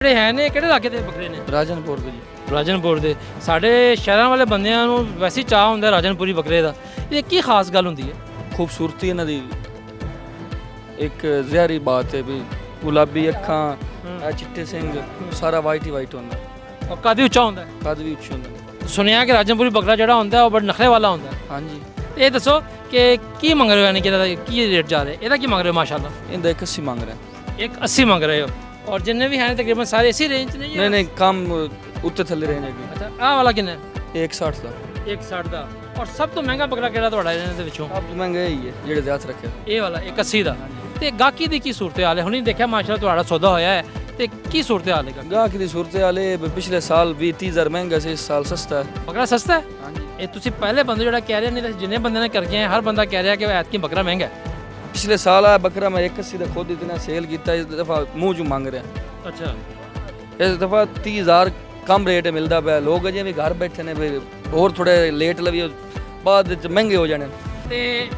ਜਿਹੜੇ ਹੈ ਨੇ ਕਿਹੜੇ ਇਲਾਕੇ ਦੇ ਬੱਕਰੇ ਨੇ? ਰਾਜਨਪੁਰ ਦੇ ਜੀ। ਰਾਜਨਪੁਰ ਦੇ। ਸਾਡੇ ਸ਼ਹਿਰਾਂ ਵਾਲੇ ਬੰਦਿਆਂ ਨੂੰ ਵੈਸੇ ਹੀ ਚਾਹ ਹੁੰਦਾ ਰਾਜਨਪੁਰੀ ਬੱਕਰੇ ਦਾ। ਇਹ ਕੀ ਖਾਸ ਗੱਲ ਹੁੰਦੀ ਹੈ? ਖੂਬਸੂਰਤੀ ਇਹਨਾਂ ਦੀ ਇੱਕ ਜ਼ਹਿਰੀ ਬਾਤ ਹੈ ਵੀ ਗੁਲਾਬੀ ਅੱਖਾਂ ਇਹ ਚਿੱਟੇ ਸਿੰਘ ਸਾਰਾ ਵਾਈਟ ਹੀ ਵਾਈਟ ਹੁੰਦਾ ਔਰ ਕਦ ਵੀ ਉੱਚਾ ਹੁੰਦਾ ਹੈ। ਕੱਦ ਵੀ ਉੱਚੇ ਹੁੰਦੇ। ਸੁਣਿਆ ਕਿ ਰਾਜਨਪੁਰੀ ਬੱਕਰਾ ਜਿਹੜਾ ਹੁੰਦਾ ਉਹ ਬੜਾ ਨਖਰੇ ਵਾਲਾ ਹੁੰਦਾ। ਹਾਂਜੀ ਇਹ ਦੱਸੋ ਕਿ ਕੀ ਮੰਗ ਰਹੇ ਹੋ, ਯਾਨੀ ਕਿ ਇਹਦਾ ਕੀ ਰੇਟ ਜਾ ਰਿਹਾ? ਇਹਦਾ ਕੀ ਮੰਗ ਰਹੇ ਹੋ? ਮਾਸ਼ਾਅੱਲਾ ਇਹਦਾ 81 ਮੰਗ ਰਿਹਾ। 180 ਮੰਗ ਰਹੇ ਹੋ। और जितने भी हैं तकरीबन सारे इसी रेंज नहीं है? नहीं कम उत्ते थल्ले रहने की। अच्छा आ वाला कितना है? 160 ਦਾ। 160 ਦਾ। ਔਰ ਸਭ ਤੋਂ ਮਹਿੰਗਾ ਬੱਕਰਾ ਕਿਹੜਾ ਤੁਹਾਡਾ ਇਹਨਾਂ ਦੇ ਵਿੱਚੋਂ? ਸਭ ਤੋਂ ਮਹਿੰਗਾ ਹੀ ਹੈ ਜਿਹੜੇ ਜ਼ਿਆਦਾ ਰੱਖੇ। ਇਹ ਵਾਲਾ 180 ਦਾ। ਤੇ ਗਾਹਕੀ ਦੀ ਕੀ ਸੂਰਤ ਹਾਲ ਹੈ? ਹੁਣੀ ਦੇਖਿਆ ਮਾਸ਼ਾਅੱਲਾ ਤੁਹਾਡਾ ਸੌਦਾ ਹੋਇਆ ਹੈ ਤੇ ਕੀ ਸੂਰਤ ਹਾਲ ਹੈ? ਗਾਹਕੀ ਦੀ ਸੂਰਤ ਹਾਲ ਹੈ ਪਿਛਲੇ ਸਾਲ 20-30,000 ਮਹਿੰਗਾ ਸੀ, ਇਸ ਸਾਲ ਸਸਤਾ ਹੈ। ਬੱਕਰਾ ਸਸਤਾ ਹੈ? ਹਾਂਜੀ ਇਹ ਤੁਸੀਂ ਪਹਿਲੇ ਬੰਦੇ ਜਿਹੜਾ ਕਹਿ ਰਹੇ, ਨਹੀਂ ਤਾਂ ਜਿੰਨੇ ਬੰਦੇ ਨੇ ਕਰਕੇ ਆਏ ਹਰ ਬੰਦਾ ਕਹਿ ਰਿਹਾ ਕਿ ਐਤਕੀ ਬੱਕਰਾ ਮਹਿੰਗਾ ਹੈ। ਪਿਛਲੇ ਸਾਲ ਆ ਬੱਕਰਾ ਮੈਂ 180 ਦਾ ਖੁਦ ਇਤਨਾ ਸੇਲ ਕੀਤਾ, ਇਸ ਦਫਾ ਮੂੰਹ ਚੋਂ ਮੰਗ ਰਿਹਾ। ਅੱਛਾ ਇਸ ਦਫਾ 30,000 ਕਮ ਰੇਟ ਮਿਲਦਾ ਪਿਆ। ਲੋਕ ਅਜੇ ਵੀ ਘਰ ਬੈਠੇ ਨੇ ਵੀ ਹੋਰ ਥੋੜੇ ਲੇਟ ਲਵੀ ਬਾਅਦ ਵਿੱਚ ਮਹਿੰਗੇ ਹੋ ਜਾਣੇ। ਤੇ